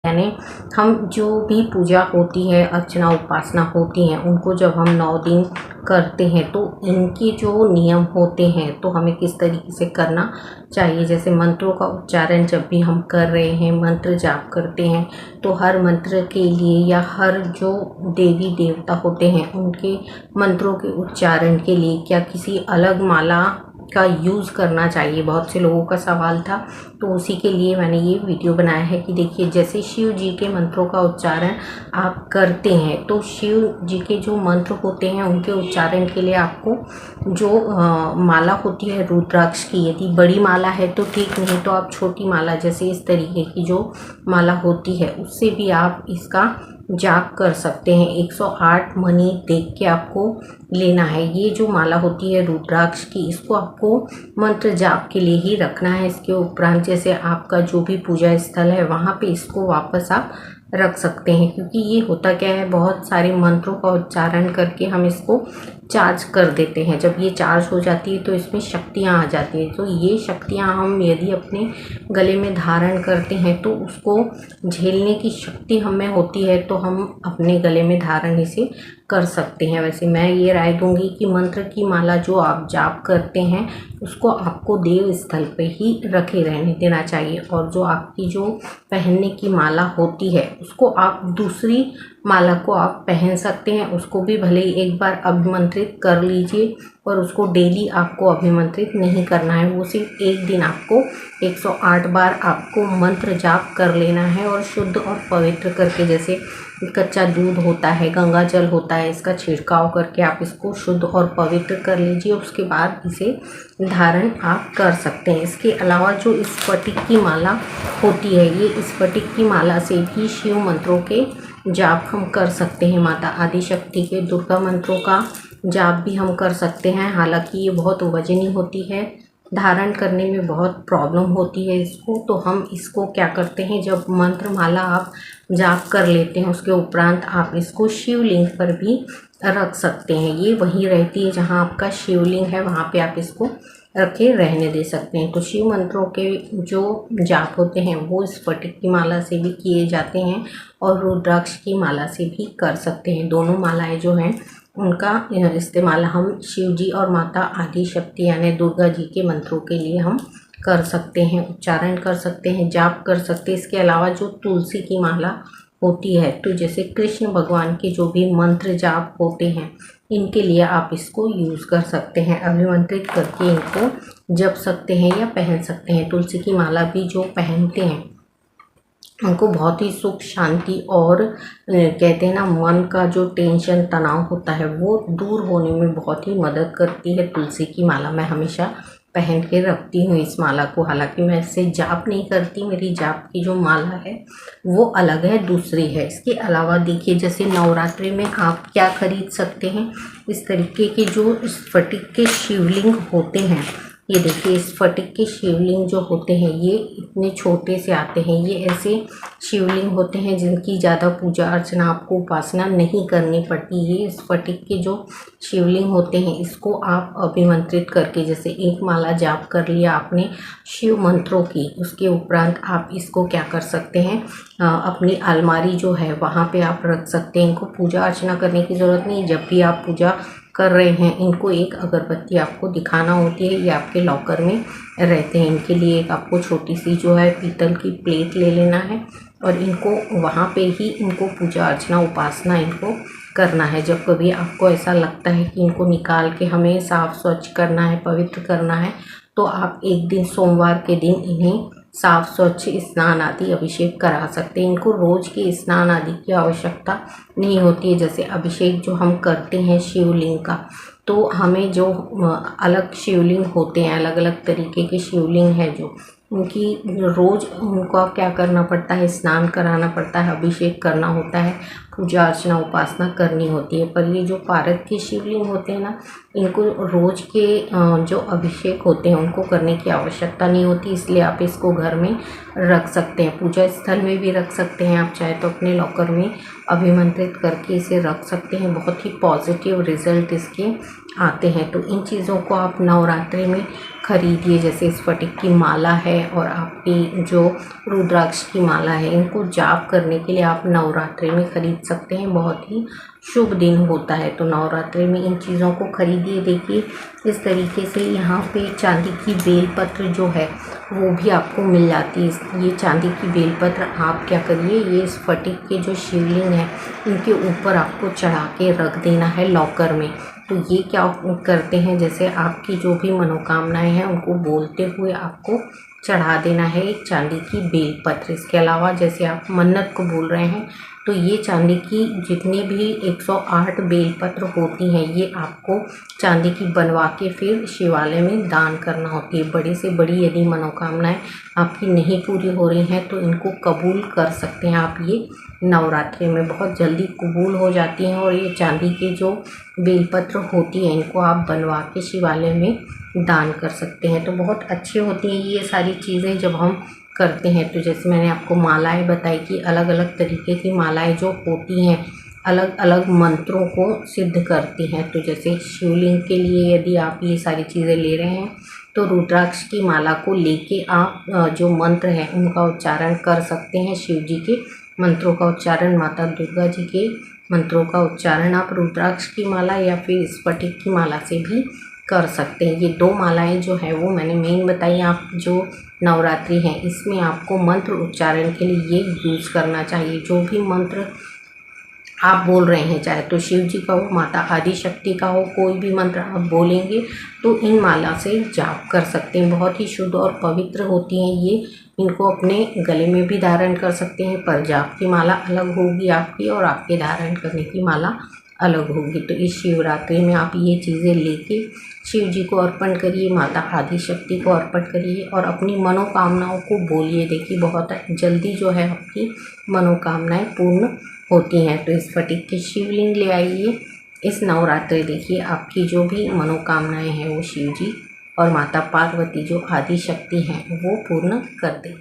यानी हम जो भी पूजा होती है, अर्चना उपासना होती हैं, उनको जब हम 9 दिन करते हैं तो इनके जो नियम होते हैं तो हमें किस तरीके से करना चाहिए। जैसे मंत्रों का उच्चारण जब भी हम कर रहे हैं, मंत्र जाप करते हैं, तो हर मंत्र के लिए या हर जो देवी देवता होते हैं उनके मंत्रों के उच्चारण के लिए क्या किसी अलग माला का यूज़ करना चाहिए, बहुत से लोगों का सवाल था। तो उसी के लिए मैंने ये वीडियो बनाया है कि देखिए, जैसे शिव जी के मंत्रों का उच्चारण आप करते हैं तो शिव जी के जो मंत्र होते हैं उनके उच्चारण के लिए आपको जो माला होती है रुद्राक्ष की, यदि बड़ी माला है तो ठीक, नहीं तो आप छोटी माला जैसे इस तरीके की जो माला होती है उससे भी आप इसका जाप कर सकते हैं। 108 मणि देख के आपको लेना है। ये जो माला होती है रुद्राक्ष की, इसको आपको मंत्र जाप के लिए ही रखना है। इसके उपरांत जैसे आपका जो भी पूजा स्थल है वहाँ पे इसको वापस आप रख सकते हैं, क्योंकि ये होता क्या है, बहुत सारे मंत्रों का उच्चारण करके हम इसको चार्ज कर देते हैं। जब ये चार्ज हो जाती है तो इसमें शक्तियाँ आ जाती हैं। तो ये शक्तियाँ हम यदि अपने गले में धारण करते हैं तो उसको झेलने की शक्ति हमें होती है, तो हम अपने गले में धारण इसे कर सकते हैं। वैसे मैं ये राय दूंगी कि मंत्र की माला जो आप जाप करते हैं उसको आपको देव स्थल पे ही रखे रहने देना चाहिए, और जो आपकी जो पहनने की माला होती है उसको आप दूसरी माला को आप पहन सकते हैं। उसको भी भले ही एक बार अभिमंत्रित कर लीजिए, और उसको डेली आपको अभिमंत्रित नहीं करना है। वो सिर्फ एक दिन आपको 108 बार आपको मंत्र जाप कर लेना है, और शुद्ध और पवित्र करके, जैसे कच्चा दूध होता है, गंगा जल होता है, इसका छिड़काव करके आप इसको शुद्ध और पवित्र कर लीजिए। उसके बाद इसे धारण आप कर सकते हैं। इसके अलावा जो स्फटिक की माला होती है, ये स्फटिक की माला से भी शिव मंत्रों के जाप हम कर सकते हैं। माता आदिशक्ति के दुर्गा मंत्रों का जाप भी हम कर सकते हैं। हालांकि ये बहुत वजनी होती है, धारण करने में बहुत प्रॉब्लम होती है इसको। तो हम इसको क्या करते हैं, जब मंत्र माला आप जाप कर लेते हैं उसके उपरांत आप इसको शिवलिंग पर भी रख सकते हैं। ये वहीं रहती है जहाँ आपका शिवलिंग है, वहाँ पे आप इसको रखे रहने दे सकते हैं। तो शिव मंत्रों के जो जाप होते हैं वो स्फटिक की माला से भी किए जाते हैं और रुद्राक्ष की माला से भी कर सकते हैं। दोनों मालाएं जो हैं उनका इस्तेमाल हम शिव जी और माता आदिशक्ति यानी दुर्गा जी के मंत्रों के लिए हम कर सकते हैं, उच्चारण कर सकते हैं, जाप कर सकते हैं। इसके अलावा जो तुलसी की माला होती है, तो जैसे कृष्ण भगवान के जो भी मंत्र जाप होते हैं इनके लिए आप इसको यूज़ कर सकते हैं, अभिमंत्रित करके इनको जप सकते हैं या पहन सकते हैं। तुलसी की माला भी जो पहनते हैं उनको बहुत ही सुख शांति और कहते हैं ना, मन का जो टेंशन तनाव होता है वो दूर होने में बहुत ही मदद करती है तुलसी की माला। मैं हमेशा पहन के रखती हूँ इस माला को। हालांकि मैं इससे जाप नहीं करती, मेरी जाप की जो माला है वो अलग है, दूसरी है। इसके अलावा देखिए, जैसे नवरात्रि में आप क्या खरीद सकते हैं, इस तरीके के जो स्फटिक के शिवलिंग होते हैं। ये देखिए, स्फटिक के शिवलिंग जो होते हैं ये इतने छोटे से आते हैं। ये ऐसे शिवलिंग होते हैं जिनकी ज़्यादा पूजा अर्चना आपको उपासना नहीं करनी पड़ती। ये स्फटिक के जो शिवलिंग होते हैं इसको आप अभिमंत्रित करके, जैसे एक माला जाप कर लिया आपने शिव मंत्रों की, उसके उपरांत आप इसको क्या कर सकते हैं, अपनी अलमारी जो है वहाँ पे आप रख सकते हैं। इनको पूजा अर्चना करने की ज़रूरत नहीं। जब भी आप पूजा कर रहे हैं इनको एक अगरबत्ती आपको दिखाना होती है, ये आपके लॉकर में रहते हैं। इनके लिए एक आपको छोटी सी जो है पीतल की प्लेट ले लेना है, और इनको वहाँ पे ही इनको पूजा अर्चना उपासना इनको करना है। जब कभी आपको ऐसा लगता है कि इनको निकाल के हमें साफ़ स्वच्छ करना है, पवित्र करना है, तो आप एक दिन सोमवार के दिन इन्हें साफ स्वच्छ स्नान आदि अभिषेक करा सकते हैं। इनको रोज़ के स्नान आदि की आवश्यकता नहीं होती है। जैसे अभिषेक जो हम करते हैं शिवलिंग का, तो हमें जो अलग शिवलिंग होते हैं, अलग अलग तरीके के शिवलिंग हैं जो उनकी रोज़ उनको क्या करना पड़ता है, स्नान कराना पड़ता है, अभिषेक करना होता है, पूजा अर्चना उपासना करनी होती है। पर ये जो पारद के शिवलिंग होते हैं ना, इनको रोज़ के जो अभिषेक होते हैं उनको करने की आवश्यकता नहीं होती, इसलिए आप इसको घर में रख सकते हैं, पूजा स्थल में भी रख सकते हैं। आप चाहे तो अपने लॉकर में अभिमंत्रित करके इसे रख सकते हैं। बहुत ही पॉजिटिव रिजल्ट इसके आते हैं। तो इन चीज़ों को आप नवरात्रि में खरीदिए। जैसे स्फटिक की माला है और आपकी जो रुद्राक्ष की माला है, इनको जाप करने के लिए आप नवरात्रि में खरीद सकते हैं। बहुत ही शुभ दिन होता है, तो नवरात्रि में इन चीज़ों को खरीदिए। देखिए इस तरीके से यहाँ पे चांदी की बेलपत्र जो है वो भी आपको मिल जाती है। ये चांदी की बेलपत्र आप क्या करिए, ये स्फटिक के जो शिवलिंग है इनके ऊपर आपको चढ़ा के रख देना है लॉकर में। तो ये क्या करते हैं, जैसे आपकी जो भी मनोकामनाएं हैं उनको बोलते हुए आपको चढ़ा देना है एक चांदी की बेलपत्र। इसके अलावा जैसे आप मन्नत को बोल रहे हैं तो ये चांदी की जितनी भी 108 बेलपत्र होती हैं ये आपको चांदी की बनवा के फिर शिवालय में दान करना होती है। बड़ी से बड़ी यदि मनोकामनाएं आपकी नहीं पूरी हो रही हैं तो इनको कबूल कर सकते हैं आप। ये नवरात्रि में बहुत जल्दी कबूल हो जाती हैं। और ये चांदी की जो बेलपत्र होती है इनको आप बनवा के शिवालय में दान कर सकते हैं। तो बहुत अच्छे होती हैं ये सारी चीज़ें जब हम करते हैं। तो जैसे मैंने आपको मालाएं बताई कि अलग अलग तरीके की मालाएं जो होती हैं अलग अलग मंत्रों को सिद्ध करती हैं। तो जैसे शिवलिंग के लिए यदि आप ये सारी चीज़ें ले रहे हैं तो रुद्राक्ष की माला को लेके आप जो मंत्र हैं उनका उच्चारण कर सकते हैं। शिव जी के मंत्रों का उच्चारण, माता दुर्गा जी के मंत्रों का उच्चारण आप रुद्राक्ष की माला या फिर स्फटिक की माला से भी कर सकते हैं। ये 2 मालाएं जो है वो मैंने मेन बताई। आप जो नवरात्रि है इसमें आपको मंत्र उच्चारण के लिए ये यूज़ करना चाहिए। जो भी मंत्र आप बोल रहे हैं, चाहे तो शिव जी का हो, माता आदि शक्ति का हो, कोई भी मंत्र आप बोलेंगे तो इन माला से जाप कर सकते हैं। बहुत ही शुद्ध और पवित्र होती हैं ये। इनको अपने गले में भी धारण कर सकते हैं, पर जाप की माला अलग होगी आपकी और आपके धारण करने की माला अलग होगी। तो इस शिवरात्रि में आप ये चीज़ें लेके शिव जी को अर्पण करिए, माता आदि शक्ति को अर्पण करिए और अपनी मनोकामनाओं को बोलिए। देखिए बहुत जल्दी जो है आपकी मनोकामनाएं पूर्ण होती हैं। तो इस स्फटिक की शिवलिंग ले आइए इस नवरात्रि। देखिए आपकी जो भी मनोकामनाएं हैं वो शिव जी और माता पार्वती जो आदि शक्ति हैं वो पूर्ण कर दें।